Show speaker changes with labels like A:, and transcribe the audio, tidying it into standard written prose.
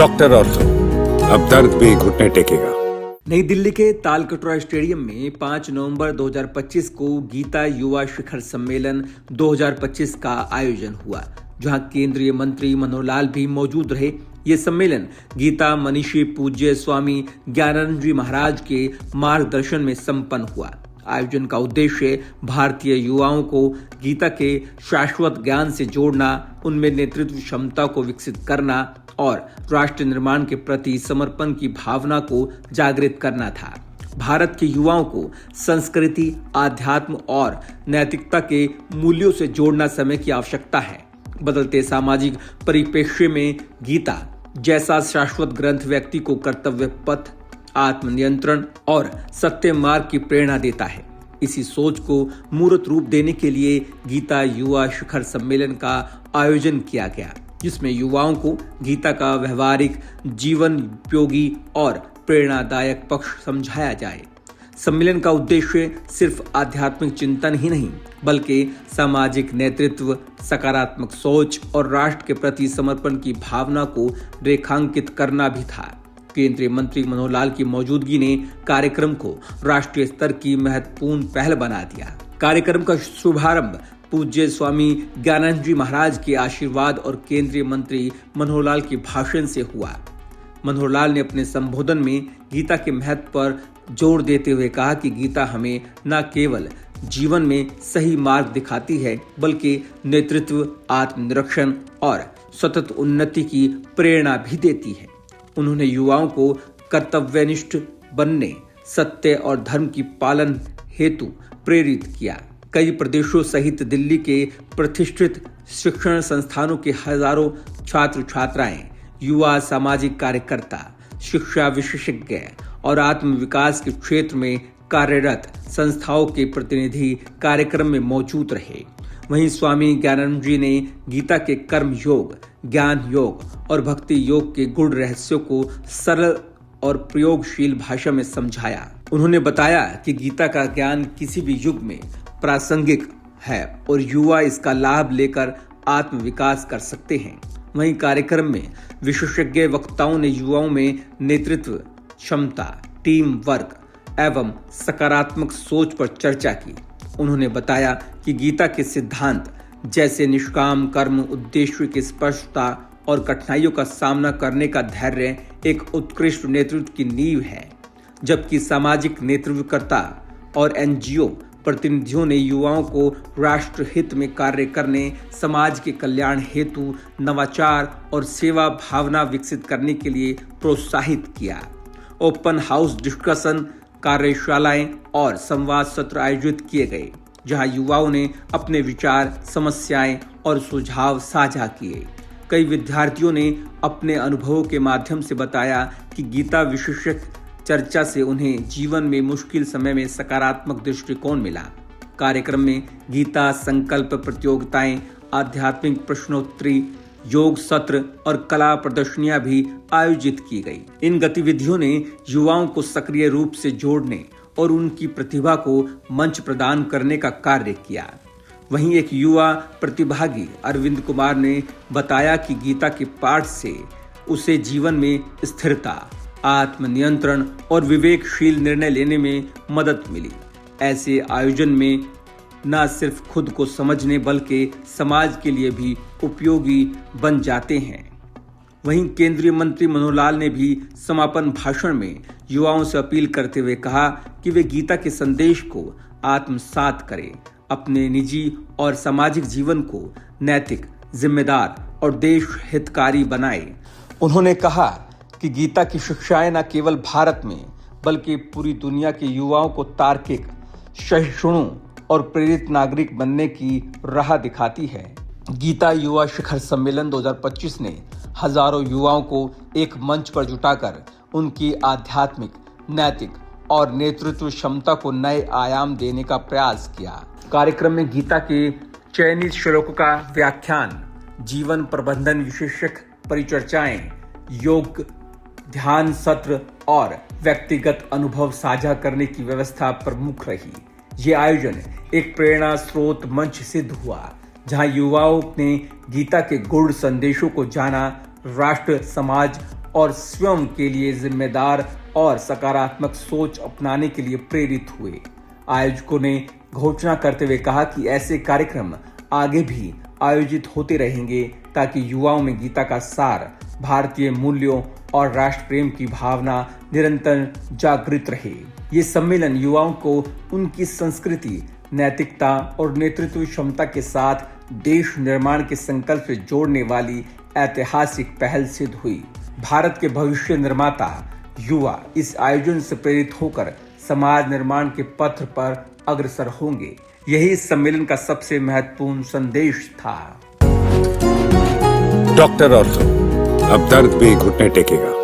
A: Doctor ortho, अब दर्द भी घुटने टेकेगा।
B: नई दिल्ली के तालकटोरा स्टेडियम में 5 नवंबर 2025 को गीता युवा शिखर सम्मेलन 2025 का आयोजन हुआ, जहां केंद्रीय मंत्री मनोहर लाल भी मौजूद रहे। ये सम्मेलन गीता मनीषी पूज्य स्वामी ज्ञानानंद जी महाराज के मार्गदर्शन में संपन्न हुआ। आयोजन का उद्देश्य भारतीय युवाओं को गीता के शाश्वत ज्ञान से जोड़ना, उनमें नेतृत्व क्षमता को विकसित करना और राष्ट्र निर्माण के प्रति समर्पण की भावना को जागृत करना था। भारत के युवाओं को संस्कृति, आध्यात्म और नैतिकता के मूल्यों से जोड़ना समय की आवश्यकता है। बदलते सामाजिक परिप्रेक्ष्य में गीता जैसा शाश्वत ग्रंथ व्यक्ति को कर्तव्य पथ, आत्मनियंत्रण और सत्य मार्ग की प्रेरणा देता है। इसी सोच को मूर्त रूप देने के लिए गीता युवा शिखर सम्मेलन का आयोजन किया गया, जिसमें युवाओं को गीता का व्यवहारिक, जीवन उपयोगी और प्रेरणादायक पक्ष समझाया जाए। सम्मेलन का उद्देश्य सिर्फ आध्यात्मिक चिंतन ही नहीं, बल्कि सामाजिक नेतृत्व, सकारात्मक सोच और राष्ट्र के प्रति समर्पण की भावना को रेखांकित करना भी था। केंद्रीय मंत्री मनोहर लाल की मौजूदगी ने कार्यक्रम को राष्ट्रीय स्तर की महत्वपूर्ण पहल बना दिया। कार्यक्रम का शुभारंभ पूज्य स्वामी ज्ञानानंद जी महाराज के आशीर्वाद और केंद्रीय मंत्री मनोहर लाल के भाषण से हुआ। मनोहर लाल ने अपने संबोधन में गीता के महत्व पर जोर देते हुए कहा कि गीता हमें न केवल जीवन में सही मार्ग दिखाती है, बल्कि नेतृत्व, आत्मनिरीक्षण और सतत उन्नति की प्रेरणा भी देती है। उन्होंने युवाओं को कर्तव्यनिष्ठ बनने, सत्य और धर्म की पालन हेतु प्रेरित किया। कई प्रदेशों सहित दिल्ली के प्रतिष्ठित शिक्षण संस्थानों के हजारों छात्र छात्राएं, युवा सामाजिक कार्यकर्ता, शिक्षा विशेषज्ञ और आत्म विकास के क्षेत्र में कार्यरत संस्थाओं के प्रतिनिधि कार्यक्रम में मौजूद रहे। वहीं स्वामी ज्ञानानंद जी ने गीता के कर्म योग, ज्ञान योग और भक्ति योग के गुण रहस्यों को सरल और प्रयोगशील भाषा में समझाया। उन्होंने बताया कि गीता का ज्ञान किसी भी युग में प्रासंगिक है और युवा इसका लाभ लेकर आत्म विकास कर सकते हैं। वहीं कार्यक्रम में विशेषज्ञ वक्ताओं ने युवाओं में नेतृत्व क्षमता, टीम वर्क एवं सकारात्मक सोच पर चर्चा की। उन्होंने बताया कि गीता के सिद्धांत जैसे निष्काम कर्म, उद्देश्य की स्पष्टता और कठिनाइयों का सामना करने का धैर्य एक उत्कृष्ट नेतृत्व की नींव है, जबकि सामाजिक नेतृत्वकर्ता और एनजीओ प्रतिनिधियों ने युवाओं को राष्ट्र हित में कार्य करने, समाज के कल्याण हेतु नवाचार और सेवा भावना विकसित करने के लिए प्रोत्साहित किया। ओपन हाउस डिस्कशन, कार्यशालाएं और संवाद सत्र आयोजित किए गए, जहां युवाओं ने अपने विचार, समस्याएं और सुझाव साझा किए। कई विद्यार्थियों ने अपने अनुभवों के माध्यम से बताया कि गीता विशेषज्ञ चर्चा से उन्हें जीवन में मुश्किल समय में सकारात्मक दृष्टिकोण मिला। कार्यक्रम में गीता संकल्प प्रतियोगिताएं, आध्यात्मिक प्रश्नोत्तरी, योग सत्र और कला प्रदर्शनियां भी आयोजित की गई। इन गतिविधियों ने युवाओं को सक्रिय रूप से जोड़ने और उनकी प्रतिभा को मंच प्रदान करने का कार्य किया। वहीं एक युवा प्रतिभागी अरविंद कुमार ने बताया कि गीता के पाठ से उसे जीवन में स्थिरता, आत्मनियंत्रण और विवेकशील निर्णय लेने में मदद मिली। ऐसे आयोजन में न सिर्फ खुद को समझने बल्कि समाज के लिए भी उपयोगी बन जाते हैं। वहीं केंद्रीय मंत्री मनोहर लाल ने भी समापन भाषण में युवाओं से अपील करते हुए कहा कि वे गीता के संदेश को आत्मसात करें, अपने निजी और सामाजिक जीवन को नैतिक, जिम्मेदार और देश हितकारी बनाएं। उन्होंने कहा कि गीता की शिक्षाएं न केवल भारत में बल्कि पूरी दुनिया के युवाओं को तार्किक, सहिष्णु और प्रेरित नागरिक बनने की राह दिखाती है। गीता युवा शिखर सम्मेलन 2025 ने हजारों युवाओं को एक मंच पर जुटाकर उनकी आध्यात्मिक, नैतिक और नेतृत्व क्षमता को नए आयाम देने का प्रयास किया। कार्यक्रम में गीता के चयनित श्लोकों का व्याख्यान, जीवन प्रबंधन विशेषज्ञ परिचर्चाएं, योग ध्यान सत्र और व्यक्तिगत अनुभव साझा करने की व्यवस्था प्रमुख रही। ये आयोजन एक प्रेरणा स्रोत मंच सिद्ध हुआ, जहां युवाओं ने गीता के गुण संदेशों को जाना, राष्ट्र, समाज और स्वयं के लिए जिम्मेदार और सकारात्मक सोच अपनाने के लिए प्रेरित हुए। आयोजकों ने घोषणा करते हुए कहा कि ऐसे कार्यक्रम आगे भी आयोजित होते रहेंगे ताकि युवाओं में गीता का सार, भारतीय मूल्यों और राष्ट्र प्रेम की भावना निरंतर जागृत रहे। ये सम्मेलन युवाओं को उनकी संस्कृति, नैतिकता और नेतृत्व क्षमता के साथ देश निर्माण के संकल्प से जोड़ने वाली ऐतिहासिक पहल सिद्ध हुई। भारत के भविष्य निर्माता युवा इस आयोजन से प्रेरित होकर समाज निर्माण के पथ पर अग्रसर होंगे। यही इस सम्मेलन का सबसे महत्वपूर्ण संदेश था।
A: डॉक्टर ऑर्थो, अब दर्द भी घुटने टेकेगा।